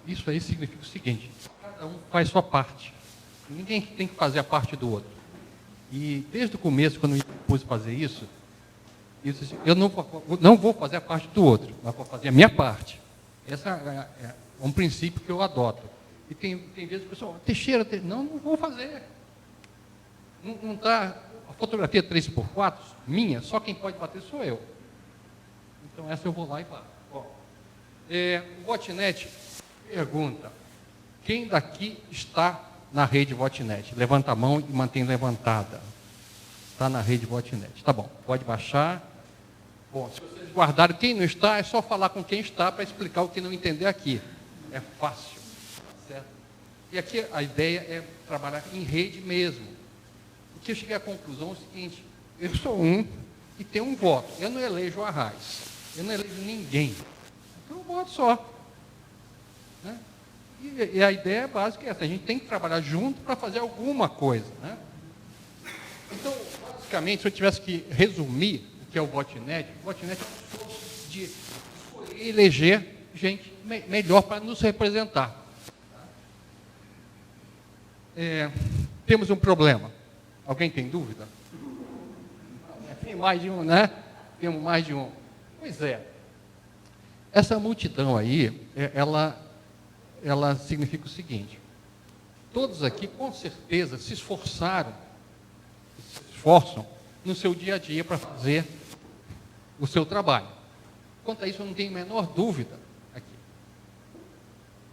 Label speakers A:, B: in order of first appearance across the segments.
A: Isso aí significa o seguinte: cada um faz sua parte. Ninguém tem que fazer a parte do outro. E desde o começo, quando eu me propus fazer isso, eu disse assim, eu não vou fazer a parte do outro, mas vou fazer a minha parte. Esse é um princípio que eu adoto. E tem vezes que o pessoal, Teixeira, não vou fazer. Não está. A fotografia 3x4, minha, só quem pode bater sou eu. Então essa eu vou lá e bato. O Botnet pergunta: quem daqui está na rede Botnet? Levanta a mão e mantém levantada. Está na rede Botnet. Tá bom, pode baixar. Bom, se vocês guardarem quem não está, é só falar com quem está para explicar o que não entender aqui. É fácil. Certo? E aqui a ideia é trabalhar em rede mesmo. O que eu cheguei à conclusão é o seguinte: eu sou um e tenho um voto. Eu não elejo o Arraes. Eu não elejo ninguém. Então eu voto só. Né? E a ideia básica é essa: a gente tem que trabalhar junto para fazer alguma coisa. Né? Então, basicamente, se eu tivesse que resumir o que é o Botnet é um esforço de escolher e eleger gente melhor para nos representar. Temos um problema. Alguém tem dúvida? Tem mais de um, né? Temos mais de um. Pois é. Essa multidão aí, ela significa o seguinte: todos aqui, com certeza, se esforçam no seu dia a dia para fazer o seu trabalho. Quanto a isso, eu não tenho a menor dúvida aqui.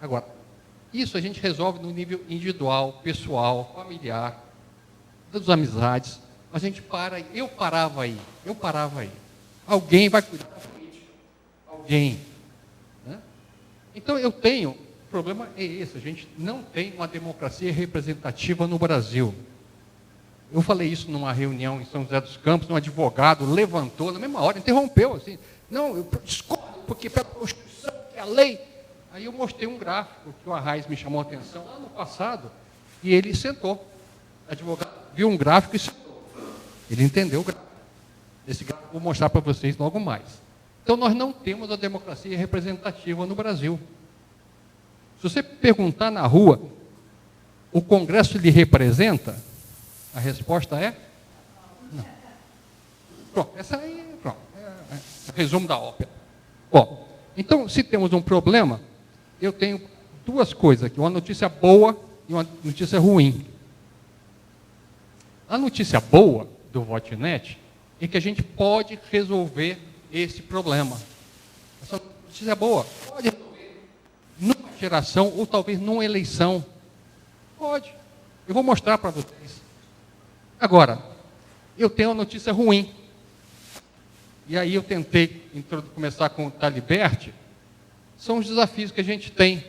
A: Agora, isso a gente resolve no nível individual, pessoal, familiar, das amizades. A gente eu parava aí. Alguém vai cuidar da política. Alguém. Né? Então o problema é esse: a gente não tem uma democracia representativa no Brasil. Eu falei isso numa reunião em São José dos Campos, um advogado levantou, na mesma hora, interrompeu, assim, não, eu discordo, porque pela Constituição, que é a lei. Aí eu mostrei um gráfico que o Arraes me chamou a atenção lá no passado, e ele sentou. O advogado viu um gráfico e sentou. Ele entendeu o gráfico. Esse gráfico eu vou mostrar para vocês logo mais. Então nós não temos a democracia representativa no Brasil. Se você perguntar na rua, o Congresso lhe representa? A resposta é não. Pronto, essa aí pronto, é o resumo da ópera. Bom, então, se temos um problema, eu tenho duas coisas aqui: uma notícia boa e uma notícia ruim. A notícia boa do Botnet é que a gente pode resolver esse problema. Essa notícia boa pode resolver numa geração ou talvez numa eleição. Pode. Eu vou mostrar para vocês. Agora, eu tenho uma notícia ruim. E aí eu tentei começar com o Taliberti. São os desafios que a gente tem.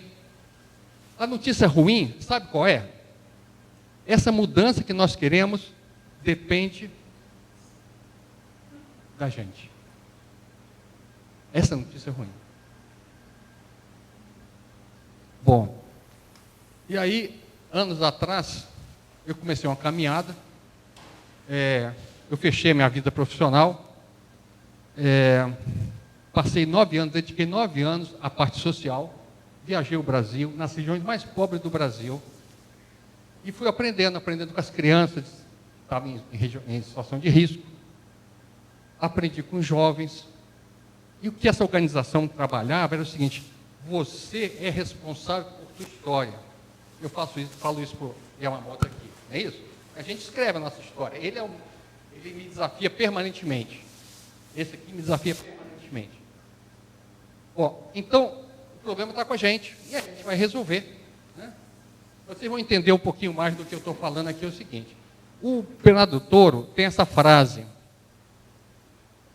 A: A notícia ruim, sabe qual é? Essa mudança que nós queremos depende da gente. Essa notícia é ruim. Bom, e aí, anos atrás, eu comecei uma caminhada. Eu fechei minha vida profissional. Passei 9 anos, dediquei 9 anos à parte social. Viajei o Brasil, nas regiões mais pobres do Brasil. E fui aprendendo com as crianças, estava em situação de risco. Aprendi com os jovens. E o que essa organização trabalhava era o seguinte: você é responsável por sua história. Eu falo isso para o Yamamoto aqui, não é isso? A gente escreve a nossa história. Ele me desafia permanentemente. Esse aqui me desafia permanentemente. Bom, então, o problema está com a gente. E a gente vai resolver. Né? Vocês vão entender um pouquinho mais do que eu estou falando aqui, é o seguinte: o Bernardo Toro tem essa frase: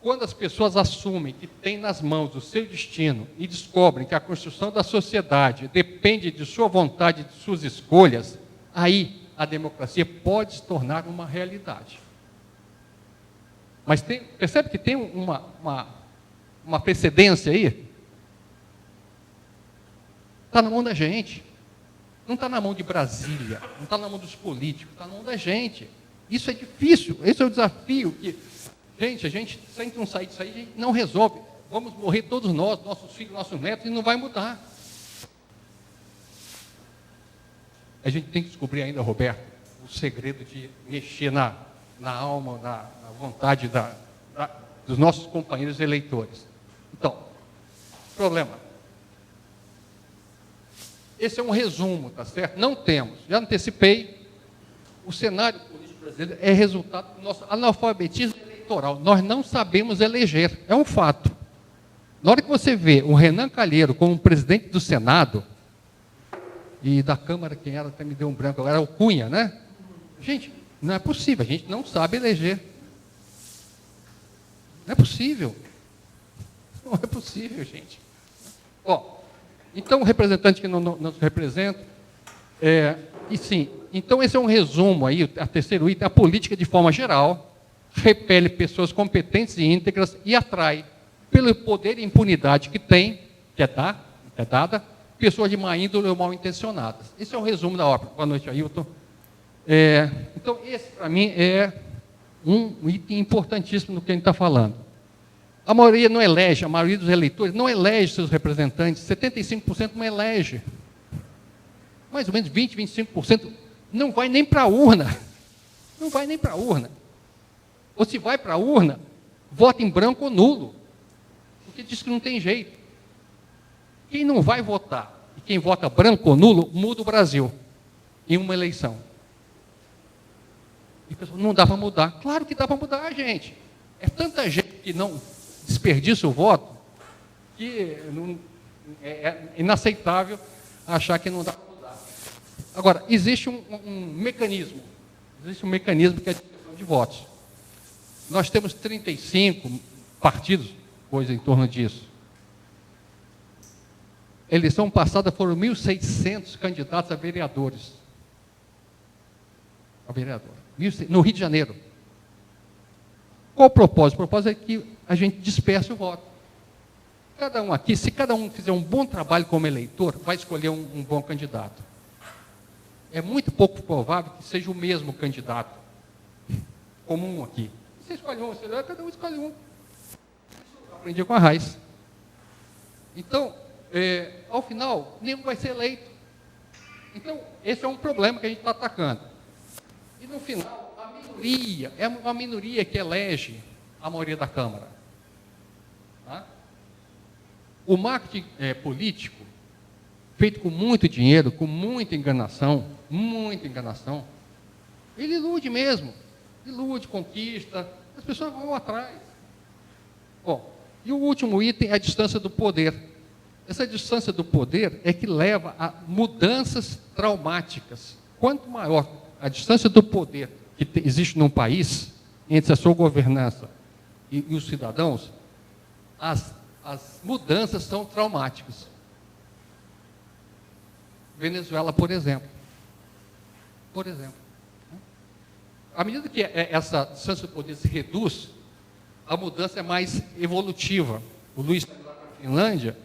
A: quando as pessoas assumem que têm nas mãos o seu destino e descobrem que a construção da sociedade depende de sua vontade e de suas escolhas, aí a democracia pode se tornar uma realidade. Mas percebe que tem uma precedência aí? Está na mão da gente. Não está na mão de Brasília, não está na mão dos políticos, está na mão da gente. Isso é difícil, esse é o desafio que... Gente, a gente, se a gente não sair disso aí, a gente não resolve. Vamos morrer todos nós, nossos filhos, nossos netos, e não vai mudar. a gente tem que descobrir ainda, Roberto, o segredo de mexer na alma, na vontade dos nossos companheiros eleitores. Então, problema. Esse é um resumo, tá certo? Não temos, já antecipei, o cenário político brasileiro é resultado do nosso analfabetismo eleitoral. Nós não sabemos eleger, é um fato. Na hora que você vê o Renan Calheiro como presidente do Senado, e da Câmara, quem era, até me deu um branco, agora era o Cunha, né? Gente, não é possível, a gente não sabe eleger. Não é possível. Não é possível, gente. Então, o representante que não nos representa, e sim, então esse é um resumo aí, a terceiro item, a política de forma geral, repele pessoas competentes e íntegras e atrai, pelo poder e impunidade que tem, que é dada, pessoas de má índole ou mal intencionadas. Esse é o resumo da obra. Boa noite, Ailton. Então, esse, para mim, é um item importantíssimo no que a gente está falando. A maioria não elege, a maioria dos eleitores não elege seus representantes, 75% não elege. Mais ou menos 20%, 25% não vai nem para a urna. Não vai nem para a urna. Ou se vai para a urna, vota em branco ou nulo. Porque diz que não tem jeito. Quem não vai votar e quem vota branco ou nulo, muda o Brasil em uma eleição. E o pessoal, não dá para mudar. Claro que dá para mudar, gente. É tanta gente que não desperdiça o voto que é inaceitável achar que não dá para mudar. Agora, existe um mecanismo. Existe um mecanismo que é a distribuição de votos. Nós temos 35 partidos, coisa em torno disso. A eleição passada foram 1.600 candidatos a vereadores. No Rio de Janeiro. Qual o propósito? O propósito é que a gente disperse o voto. Cada um aqui, se cada um fizer um bom trabalho como eleitor, vai escolher um bom candidato. É muito pouco provável que seja o mesmo candidato comum aqui. Você escolhe um, cada um escolhe um. Eu aprendi com a Raiz. Então, ao final, nenhum vai ser eleito. Então, esse é um problema que a gente está atacando. E no final, a minoria, é uma minoria que elege a maioria da Câmara. Tá? O marketing político, feito com muito dinheiro, com muita enganação, ele ilude mesmo. Ilude, conquista, as pessoas vão atrás. Bom, e o último item é a distância do poder. Essa distância do poder é que leva a mudanças traumáticas. Quanto maior a distância do poder que existe num país, entre a sua governança e os cidadãos, as mudanças são traumáticas. Venezuela, por exemplo. À medida que essa distância do poder se reduz, a mudança é mais evolutiva. O Luiz está lá na Finlândia,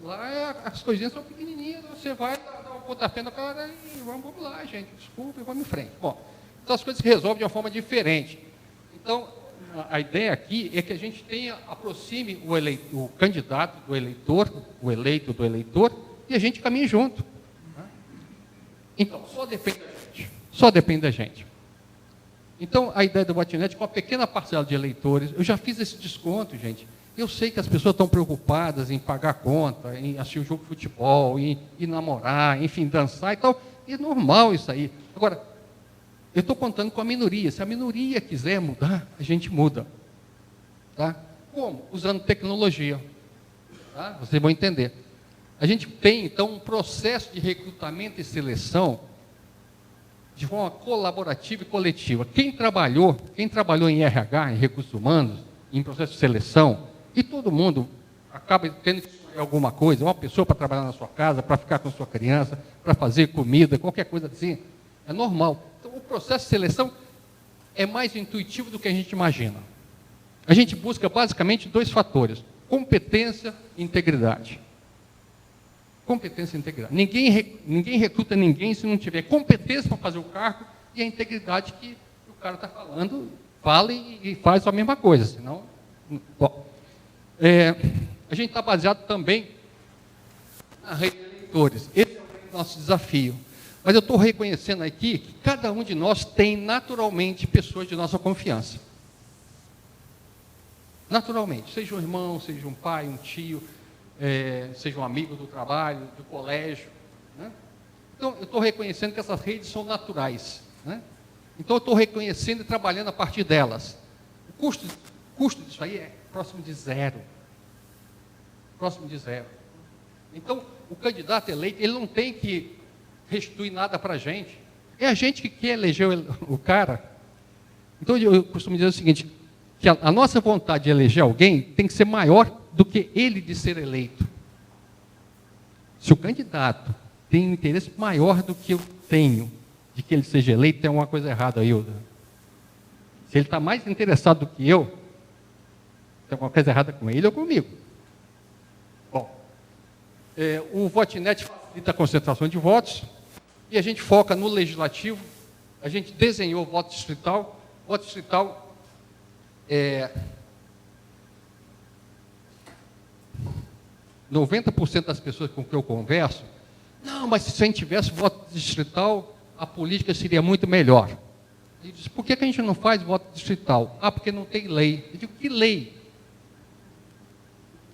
A: lá as coisinhas são pequenininhas, você vai dar um pontapé na cara e vamos lá, gente, desculpa, e vamos em frente. Bom, então as coisas se resolvem de uma forma diferente. Então, a ideia aqui é que a gente aproxime o candidato do eleitor, o eleito do eleitor, e a gente caminhe junto. Então, só depende da gente. Então, a ideia do Botinete, com uma pequena parcela de eleitores, eu já fiz esse desconto, gente. Eu sei que as pessoas estão preocupadas em pagar conta, em assistir um jogo de futebol, em namorar, enfim, dançar e tal. E é normal isso aí. Agora, eu estou contando com a minoria. Se a minoria quiser mudar, a gente muda. Tá? Como? Usando tecnologia. Tá? Vocês vão entender. A gente tem, então, um processo de recrutamento e seleção de forma colaborativa e coletiva. Quem trabalhou em RH, em recursos humanos, em processo de seleção, e todo mundo acaba tendo que escolher alguma coisa, uma pessoa para trabalhar na sua casa, para ficar com a sua criança, para fazer comida, qualquer coisa assim, é normal. Então, o processo de seleção é mais intuitivo do que a gente imagina. A gente busca basicamente 2 fatores: competência e integridade. Competência e integridade. Ninguém recruta ninguém se não tiver competência para fazer o cargo e a integridade que o cara está falando, fala e faz a mesma coisa. Senão, bom, a gente está baseado também na rede de eleitores. Esse é o nosso desafio. Mas eu estou reconhecendo aqui que cada um de nós tem naturalmente pessoas de nossa confiança. Naturalmente, seja um irmão, seja um pai, um tio, seja um amigo do trabalho, do colégio, né? Então, eu estou reconhecendo que essas redes são naturais, né? Então, eu estou reconhecendo e trabalhando a partir delas. O custo disso aí é próximo de zero. Próximo de zero. Então, o candidato eleito, ele não tem que restituir nada para a gente. É a gente que quer eleger o cara. Então, eu costumo dizer o seguinte, que a nossa vontade de eleger alguém tem que ser maior do que ele de ser eleito. Se o candidato tem um interesse maior do que eu tenho de que ele seja eleito, tem alguma coisa errada aí. Se ele está mais interessado do que eu, tem alguma coisa errada com ele ou comigo. Bom, o Votinet facilita a concentração de votos e a gente foca no legislativo. A gente desenhou o voto distrital. O voto distrital 90% das pessoas com que eu converso, não, mas se a gente tivesse voto distrital, a política seria muito melhor. Ele diz, por que a gente não faz voto distrital? Ah, porque não tem lei. Eu digo, que lei?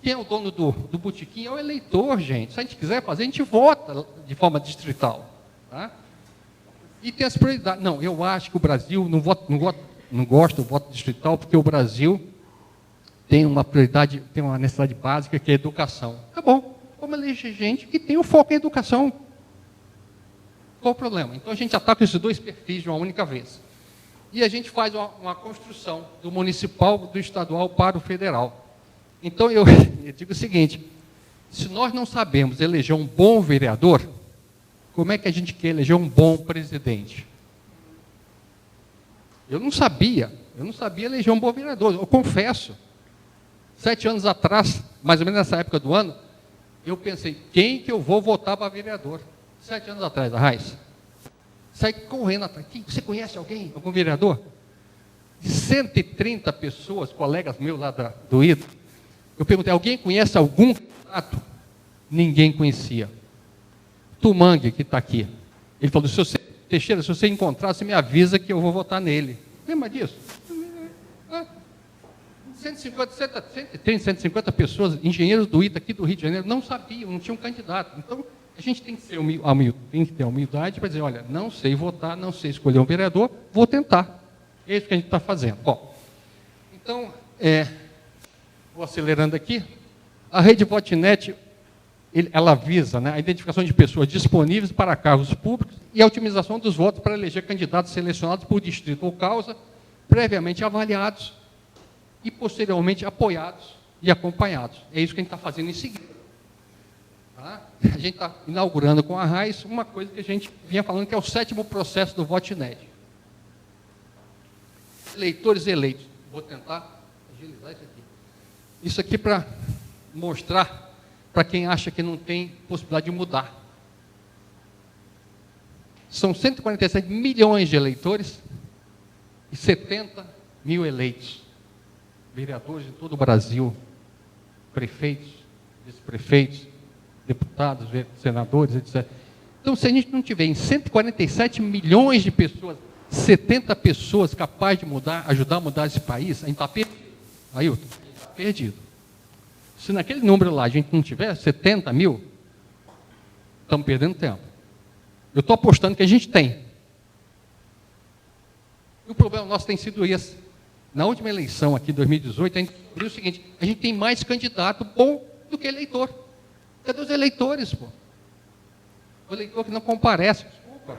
A: Quem é o dono do botequim? É o eleitor, gente. Se a gente quiser fazer, a gente vota de forma distrital. Tá? E tem as prioridades. Não, eu acho que o Brasil, não gosto do voto distrital, porque o Brasil tem uma prioridade, tem uma necessidade básica, que é a educação. Tá bom, vamos eleger gente que tem o foco em educação. Qual o problema? Então, a gente ataca esses dois perfis de uma única vez. E a gente faz uma construção do municipal, do estadual para o federal. Então, eu digo o seguinte, se nós não sabemos eleger um bom vereador, como é que a gente quer eleger um bom presidente? Eu não sabia eleger um bom vereador, eu confesso. 7 anos atrás, mais ou menos nessa época do ano, eu pensei, quem que eu vou votar para vereador? 7 anos atrás, a Raiz. Saí correndo atrás. Você conhece alguém? Algum vereador? De 130 pessoas, colegas meus lá do IDO, eu perguntei, alguém conhece algum candidato? Ninguém conhecia. Tumangue, que está aqui. Ele falou, Teixeira, se você encontrar, você me avisa que eu vou votar nele. Lembra disso? 150 pessoas, engenheiros do ITA aqui do Rio de Janeiro, não sabiam, não tinham candidato. Então, a gente tem que ter a humildade para dizer, olha, não sei votar, não sei escolher um vereador, vou tentar. É isso que a gente está fazendo. Bom, então, vou acelerando aqui. A rede Votinet, ela visa, né, a identificação de pessoas disponíveis para cargos públicos e a otimização dos votos para eleger candidatos selecionados por distrito ou causa, previamente avaliados e posteriormente apoiados e acompanhados. É isso que a gente está fazendo em seguida. Tá? A gente está inaugurando com a Raiz uma coisa que a gente vinha falando, que é o 7º processo do Votinet. Eleitores eleitos. Vou tentar agilizar isso aqui. Isso aqui para mostrar para quem acha que não tem possibilidade de mudar. São 147 milhões de eleitores e 70 mil eleitos. Vereadores de todo o Brasil, prefeitos, vice-prefeitos, deputados, senadores, etc. Então, se a gente não tiver em 147 milhões de pessoas, 70 pessoas capazes de mudar, ajudar a mudar esse país, a gente está perdido. Ailton, a gente está perdido. Se naquele número lá a gente não tiver 70 mil, estamos perdendo tempo. Eu estou apostando que a gente tem. E o problema nosso tem sido esse. Na última eleição aqui, 2018, a gente descobriu o seguinte, a gente tem mais candidato bom do que eleitor. Cadê os eleitores, pô? O eleitor que não comparece. Desculpa,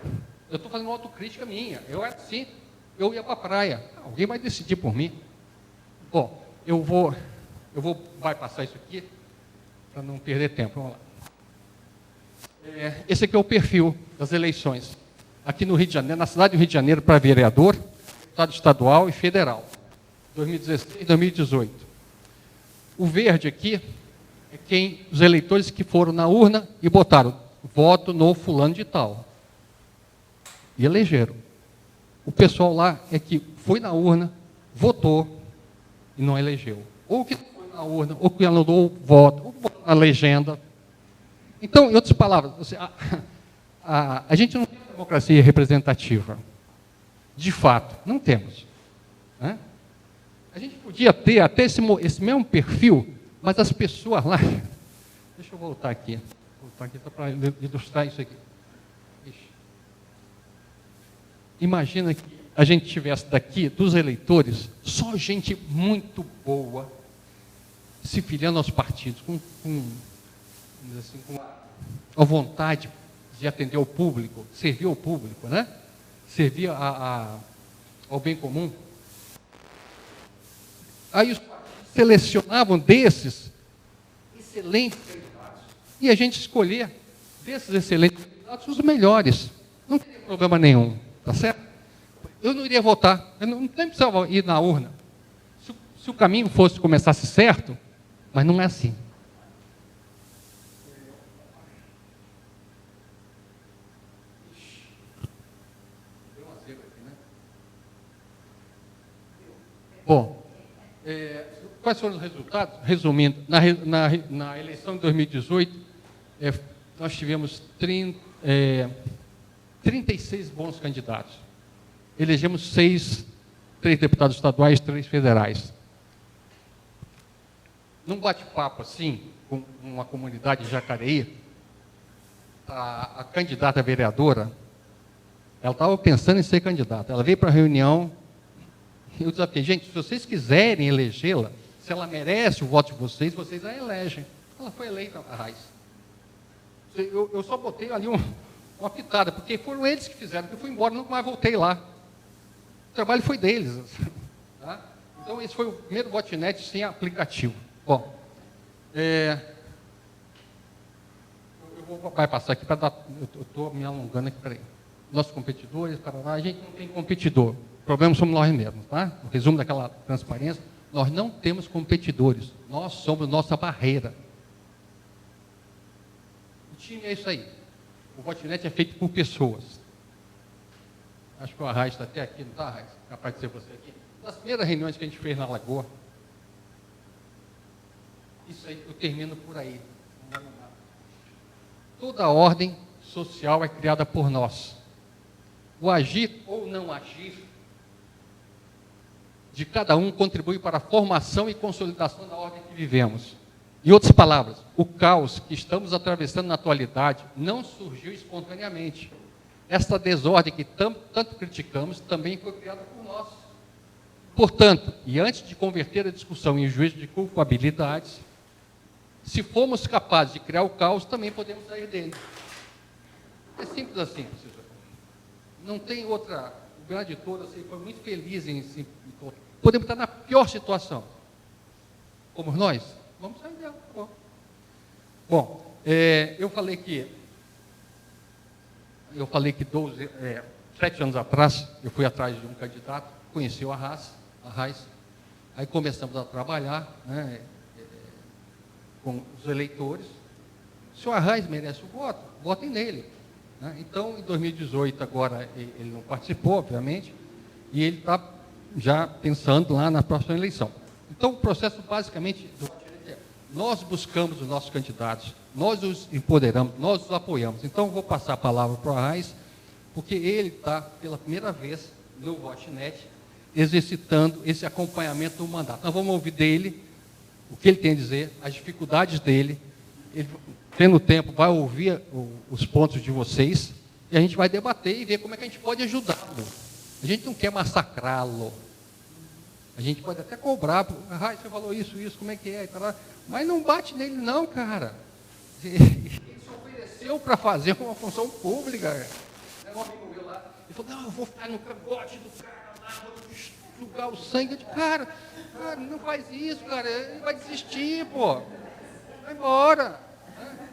A: eu estou fazendo uma autocrítica minha. Eu era assim, eu ia para a praia. Alguém vai decidir por mim. Bom, eu vou bypassar isso aqui, para não perder tempo. Vamos lá. Esse aqui é o perfil das eleições. Aqui no Rio de Janeiro, na cidade do Rio de Janeiro, para vereador, deputado estadual e federal. 2016 e 2018. O verde aqui é os eleitores que foram na urna e botaram voto no fulano de tal. E elegeram. O pessoal lá é que foi na urna, votou e não elegeu. Ou que foi na urna, ou que anulou o voto, ou botou na legenda. Então, em outras palavras, a gente não tem democracia representativa. De fato, não temos. Né? A gente podia ter até esse mesmo perfil, mas as pessoas lá... Deixa eu voltar aqui só para ilustrar isso aqui. Imagina que a gente tivesse daqui, dos eleitores, só gente muito boa, se filiando aos partidos, com a vontade de atender ao público, servir ao público, né? Servir ao bem comum. Aí os partidos selecionavam desses excelentes candidatos e a gente escolher desses excelentes candidatos os melhores. Não tem problema nenhum, tá certo? Eu não iria votar, eu nem precisava ir na urna. Se o caminho começasse certo, mas não é assim. Bom, quais foram os resultados? Resumindo, na eleição de 2018, nós tivemos 36 bons candidatos. Elegemos 3 deputados estaduais, 3 federais. Num bate-papo assim, com uma comunidade de Jacareí, a candidata vereadora, ela estava pensando em ser candidata. Ela veio para a reunião. Eu desafiei, gente, se vocês quiserem elegê-la, se ela merece o voto de vocês, vocês a elegem. Ela foi eleita, a Raiz. Eu só botei ali uma pitada, porque foram eles que fizeram, eu fui embora, nunca mais voltei lá. O trabalho foi deles. Tá? Então, esse foi o primeiro votinete sem aplicativo. Bom, eu vai passar aqui para dar... Eu estou me alongando aqui, peraí. Nossos competidores, a gente não tem competidor. O problema somos nós mesmos, tá? O resumo daquela transparência, nós não temos competidores, nós somos nossa barreira. O time é isso aí. O votinete é feito por pessoas. Acho que o Arraes está até aqui, não está, Arraes? Capaz de ser você aqui. Nas primeiras reuniões que a gente fez na Lagoa, isso aí, eu termino por aí. Toda a ordem social é criada por nós. O agir ou não agir de cada um contribui para a formação e consolidação da ordem que vivemos. Em outras palavras, o caos que estamos atravessando na atualidade não surgiu espontaneamente. Esta desordem que tanto criticamos também foi criada por nós. Portanto, e antes de converter a discussão em juízo de culpabilidades, se formos capazes de criar o caos, também podemos sair dele. É simples assim, não tem outra. O grande editor foi muito feliz em podemos estar na pior situação. Como nós, vamos sair dela. Bom, eu falei que 7 anos atrás, eu fui atrás de um candidato, conheci o Arraes, aí começamos a trabalhar, né, com os eleitores. Se o Arraes merece o voto, votem nele. Né? Então, em 2018, agora, ele não participou, obviamente, e ele está já pensando lá na próxima eleição. Então, o processo, basicamente, nós buscamos os nossos candidatos, nós os empoderamos, nós os apoiamos. Então, vou passar a palavra para o Arraes, porque ele está, pela primeira vez, no Votinete, exercitando esse acompanhamento do mandato. Nós vamos ouvir dele o que ele tem a dizer, as dificuldades dele. Ele, tendo tempo, vai ouvir os pontos de vocês, e a gente vai debater e ver como é que a gente pode ajudá-lo. A gente não quer massacrá-lo. A gente pode até cobrar, você falou isso, como é que é? Mas não bate nele não, cara. Ele se ofereceu para fazer uma função pública. Um amigo meu lá, ele falou, não, eu vou ficar no cangote do cara lá, vou sugar o sangue. Eu disse, cara, não faz isso, cara, ele vai desistir, pô. Vai embora.